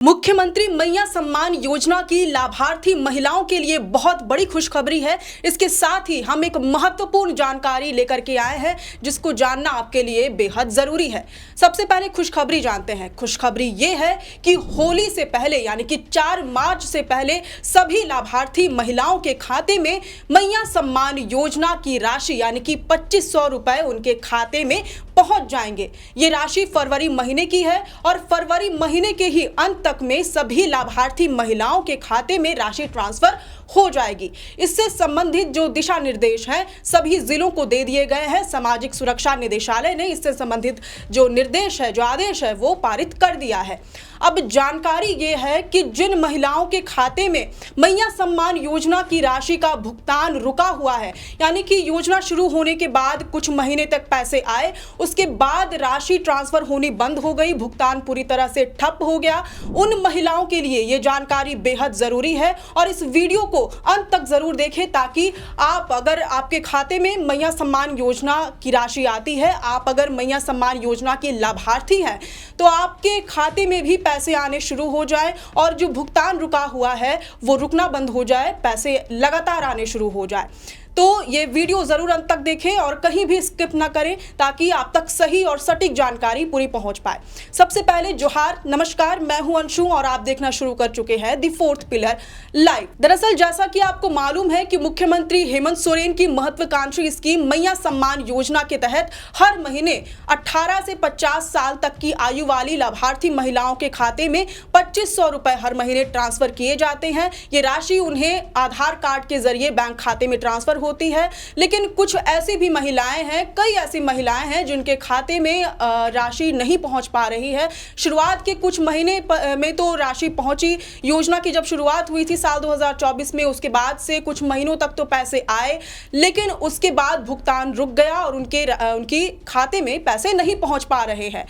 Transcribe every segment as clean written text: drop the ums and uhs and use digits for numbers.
मुख्यमंत्री मैया सम्मान योजना की लाभार्थी महिलाओं के लिए बहुत बड़ी खुशखबरी है। इसके साथ ही हम एक महत्वपूर्ण जानकारी लेकर के आए हैं जिसको जानना आपके लिए बेहद जरूरी है। सबसे पहले खुशखबरी जानते हैं। खुशखबरी ये है कि होली से पहले यानी कि 4 मार्च से पहले सभी लाभार्थी महिलाओं के खाते में मैया सम्मान योजना की राशि यानी कि 2500 रुपए उनके खाते में पहुंच जाएंगे। ये राशि फरवरी महीने की है और फरवरी महीने के ही अंत तक में सभी लाभार्थी महिलाओं के खाते में राशि ट्रांसफर हो जाएगी। इससे संबंधित जो दिशा निर्देश हैं सभी जिलों को दे दिए गए हैं। सामाजिक सुरक्षा निदेशालय ने इससे संबंधित जो निर्देश है, जो आदेश है, वो पारित कर दिया है। अब जानकारी ये है कि जिन महिलाओं के खाते में मैया सम्मान योजना की राशि का भुगतान रुका हुआ है, यानी कि योजना शुरू होने के बाद कुछ महीने तक पैसे आए, उसके बाद राशि ट्रांसफर होनी बंद हो गई, भुगतान पूरी तरह से ठप हो गया, उन महिलाओं के लिए ये जानकारी बेहद जरूरी है और इस वीडियो को अंत तक जरूर देखें ताकि आप अगर आपके खाते में मैया सम्मान योजना की राशि आती है, आप अगर मैया सम्मान योजना के लाभार्थी हैं, तो आपके खाते में भी पैसे आने शुरू हो जाए और जो भुगतान रुका हुआ है वो रुकना बंद हो जाए, पैसे लगातार आने शुरू हो जाए। तो ये वीडियो जरूर अंत तक देखें और कहीं भी स्किप ना करें ताकि आप तक सही और सटीक जानकारी पूरी पहुंच पाए। सबसे पहले जोहार, नमस्कार, मैं हूं अंशु और आप देखना शुरू कर चुके हैं द फोर्थ पिलर लाइव। दरअसल जैसा कि आपको मालूम है कि मुख्यमंत्री हेमंत सोरेन की महत्वाकांक्षी स्कीम मैया सम्मान योजना के तहत हर महीने 18 से 50 साल तक की आयु वाली लाभार्थी महिलाओं के खाते में 2500 रुपए हर महीने ट्रांसफर किए जाते हैं। ये राशि उन्हें आधार कार्ड के जरिए बैंक खाते में ट्रांसफर होती है। लेकिन कुछ ऐसी भी महिलाएं हैं, कई ऐसी महिलाएं हैं जिनके खाते में राशि नहीं पहुंच पा रही है। शुरुआत के कुछ महीने में तो राशि पहुंची, योजना की जब शुरुआत हुई थी साल 2024 में, उसके बाद से कुछ महीनों तक तो पैसे आए, लेकिन उसके बाद भुगतान रुक गया और उनके खाते में पैसे नहीं पहुंच पा रहे हैं।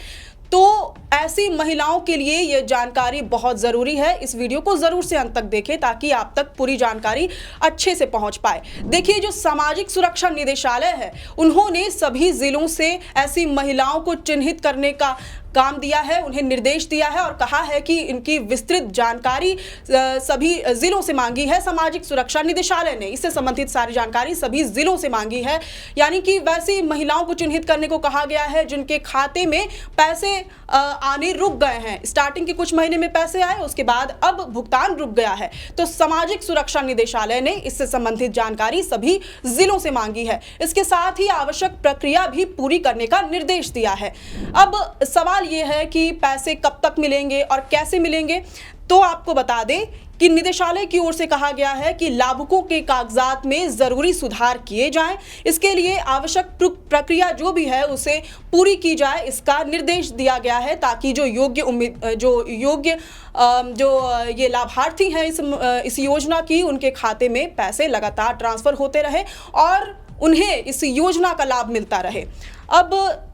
तो ऐसी महिलाओं के लिए यह जानकारी बहुत ज़रूरी है। इस वीडियो को ज़रूर से अंत तक देखें ताकि आप तक पूरी जानकारी अच्छे से पहुंच पाए। देखिए, जो सामाजिक सुरक्षा निदेशालय है उन्होंने सभी जिलों से ऐसी महिलाओं को चिन्हित करने का काम दिया है, उन्हें निर्देश दिया है और कहा है कि इनकी विस्तृत जानकारी सभी जिलों से मांगी है। सामाजिक सुरक्षा निदेशालय ने इससे संबंधित सारी जानकारी सभी जिलों से मांगी है, यानी कि वैसी महिलाओं को चिन्हित करने को कहा गया है जिनके खाते में पैसे आने रुक गए हैं। स्टार्टिंग के कुछ महीने में पैसे आए, उसके बाद अब भुगतान रुक गया है। तो सामाजिक सुरक्षा निदेशालय ने इससे संबंधित जानकारी सभी जिलों से मांगी है। इसके साथ ही आवश्यक प्रक्रिया भी पूरी करने का निर्देश दिया है। अब सवाल ये है कि पैसे कब तक मिलेंगे और कैसे मिलेंगे। तो आपको बता दें कि निदेशालय की ओर से कहा गया है कि लाभुकों के कागजात में जरूरी सुधार किए जाएं। इसके लिए आवश्यक प्रक्रिया जो भी है उसे पूरी की जाए, इसका निर्देश दिया गया है ताकि जो ये लाभार्थी हैं इस योजना की, उनके खाते में पैसे लगातार ट्रांसफर होते रहे और उन्हें इस योजना का लाभ मिलता रहे। अब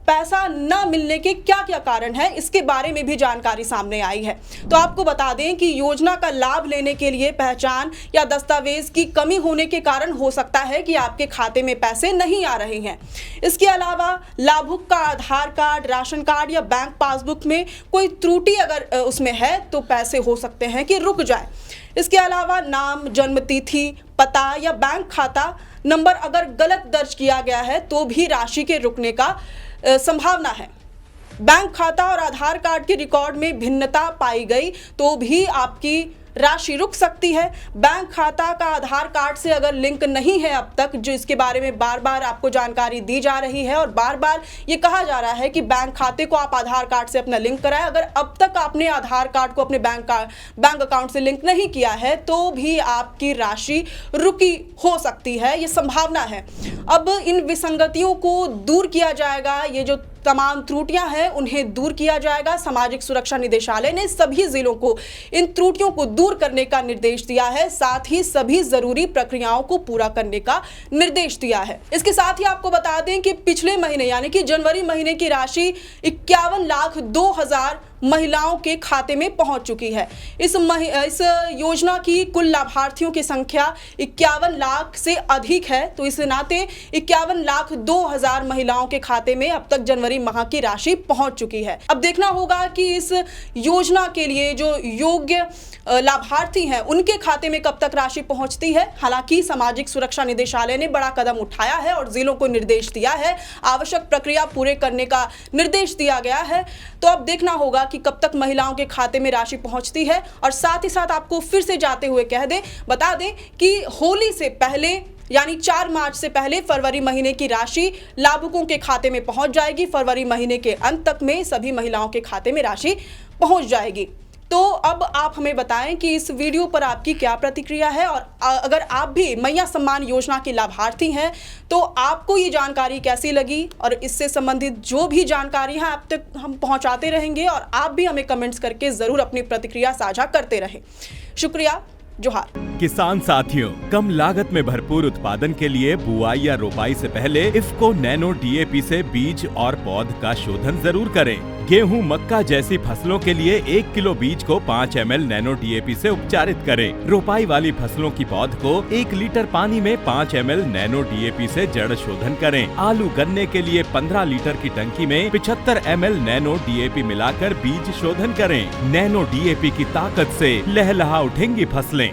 पैसा न मिलने के क्या क्या कारण है, इसके बारे में भी जानकारी सामने आई है। तो आपको बता दें कि योजना का लाभ लेने के लिए पहचान या दस्तावेज की कमी होने के कारण हो सकता है कि आपके खाते में पैसे नहीं आ रहे हैं। इसके अलावा लाभुक का आधार कार्ड, राशन कार्ड या बैंक पासबुक में कोई त्रुटि अगर उसमें है तो पैसे हो सकते हैं कि रुक जाए। इसके अलावा नाम, जन्म तिथि, पता या बैंक खाता नंबर अगर गलत दर्ज किया गया है तो भी राशि के रुकने का संभावना है। बैंक खाता और आधार कार्ड के रिकॉर्ड में भिन्नता पाई गई तो भी आपकी राशि रुक सकती है। बैंक खाता का आधार कार्ड से अगर लिंक नहीं है अब तक, जो इसके बारे में बार बार आपको जानकारी दी जा रही है और बार बार ये कहा जा रहा है कि बैंक खाते को आप आधार कार्ड से अपना लिंक कराएं, अगर अब तक आपने आधार कार्ड को अपने बैंक अकाउंट से लिंक नहीं किया है तो भी आपकी राशि रुकी हो सकती है, ये संभावना है। अब इन विसंगतियों को दूर किया जाएगा, ये जो तमाम त्रुटियां हैं उन्हें दूर किया जाएगा। सामाजिक सुरक्षा निदेशालय ने सभी जिलों को इन त्रुटियों को दूर करने का निर्देश दिया है, साथ ही सभी जरूरी प्रक्रियाओं को पूरा करने का निर्देश दिया है। इसके साथ ही आपको बता दें कि पिछले महीने यानी कि जनवरी महीने की राशि 51,02,000 महिलाओं के खाते में पहुंच चुकी है। इस योजना की कुल लाभार्थियों की संख्या 51 लाख से अधिक है। तो इस नाते 51,02,000 महिलाओं के खाते में अब तक जनवरी माह की राशि पहुंच चुकी है। अब देखना होगा कि इस योजना के लिए जो योग्य लाभार्थी हैं उनके खाते में कब तक राशि पहुंचती है। हालांकि सामाजिक सुरक्षा निदेशालय ने बड़ा कदम उठाया है और जिलों को निर्देश दिया है, आवश्यक प्रक्रिया पूरे करने का निर्देश दिया गया है। तो अब देखना होगा कि कब तक महिलाओं के खाते में राशि पहुंचती है। और साथ ही साथ आपको फिर से जाते हुए बता दें कि होली से पहले यानी 4 मार्च से पहले फरवरी महीने की राशि लाभुकों के खाते में पहुंच जाएगी। फरवरी महीने के अंत तक में सभी महिलाओं के खाते में राशि पहुंच जाएगी। तो अब आप हमें बताएं कि इस वीडियो पर आपकी क्या प्रतिक्रिया है, और अगर आप भी मैया सम्मान योजना के लाभार्थी हैं तो आपको ये जानकारी कैसी लगी, और इससे संबंधित जो भी जानकारी है आप तक हम पहुंचाते रहेंगे और आप भी हमें कमेंट्स करके ज़रूर अपनी प्रतिक्रिया साझा करते रहें। शुक्रिया, जोहार। किसान साथियों, कम लागत में भरपूर उत्पादन के लिए बुआई या रोपाई से पहले इफ्को नैनो डीएपी से बीज और पौध का शोधन जरूर करें। गेहूं, मक्का जैसी फसलों के लिए 1 किलो बीज को 5 ml नैनो डीएपी से उपचारित करें। रोपाई वाली फसलों की पौध को 1 लीटर पानी में 5 ml नैनो डीएपी से जड़ शोधन करें। आलू, गन्ने के लिए 15 लीटर की टंकी में 75 ml नैनो डीएपी मिलाकर बीज शोधन करें। नैनो डीएपी की ताकत से लहलहा उठेंगी फसलें।